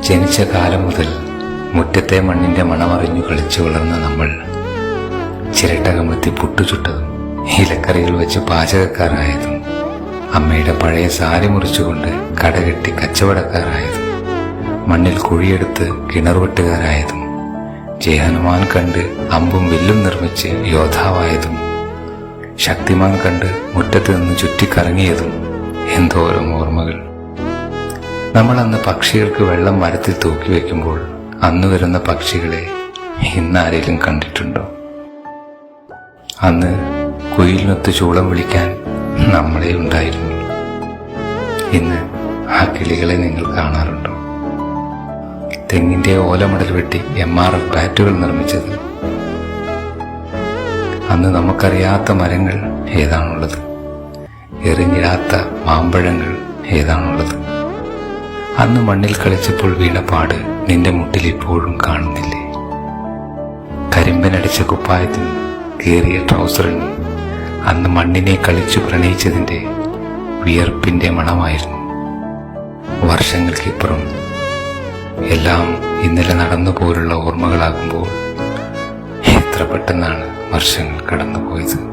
ജനിച്ച കാലം മുതൽ മുറ്റത്തെ മണ്ണിന്റെ മണമറിഞ്ഞു കളിച്ചു വളർന്ന നമ്മൾ ചിരട്ട കമത്തി പുട്ടുചുട്ടതും ഇലക്കറികൾ വെച്ച് പാചകക്കാരായതും അമ്മയുടെ പഴയ സാരി മുറിച്ചുകൊണ്ട് കടകെട്ടി കച്ചവടക്കാരായതും മണ്ണിൽ കുഴിയെടുത്ത് കിണർവെട്ടുകാരായതും ജയഹനുമാൻ കണ്ട് അമ്പും വില്ലും നിർമ്മിച്ച് യോദ്ധാവായതും ശക്തിമാൻ കണ്ട് മുറ്റത്ത് നിന്ന് ചുറ്റിക്കറങ്ങിയതും എന്തോരം ഓർമ്മകൾ. നമ്മൾ അന്ന് പക്ഷികൾക്ക് വെള്ളം മരത്തിൽ തൂക്കി വെക്കുമ്പോൾ അന്ന് വരുന്ന പക്ഷികളെ ഇന്നാരെങ്കിലും കണ്ടിട്ടുണ്ടോ? അന്ന് കുയിലിനൊത്ത് ചൂളം വിളിക്കാൻ നമ്മളെ ഉണ്ടായിരുന്നു. ഇന്ന് ആ കിളികളെ നിങ്ങൾ കാണാറുണ്ടോ? തെങ്ങിന്റെ ഓലമടൽ വെട്ടി MRF ബാറ്റുകൾ നിർമ്മിച്ചത്. അന്ന് നമുക്കറിയാത്ത മരങ്ങൾ ഏതാണുള്ളത്? എറിഞ്ഞിടാത്ത മാമ്പഴങ്ങൾ ഏതാണുള്ളത്? അന്ന് മണ്ണിൽ കളിച്ചപ്പോൾ വീണ പാട് നിന്റെ മുട്ടിൽ ഇപ്പോഴും കാണുന്നില്ലേ? കരിമ്പനടിച്ച കുപ്പായത്തിനും കീറിയ ട്രൗസറിനും അന്ന് മണ്ണിനെ കളിച്ചു പ്രണയിച്ചതിന്റെ വിയർപ്പിന്റെ മണമായിരുന്നു. വർഷങ്ങൾക്കിപ്പുറം എല്ലാം ഇന്നലെ നടന്നു പോലുള്ള ഓർമ്മകളാകുമ്പോൾ എത്ര പെട്ടെന്നാണ് വർഷങ്ങൾ കടന്നുപോയത്.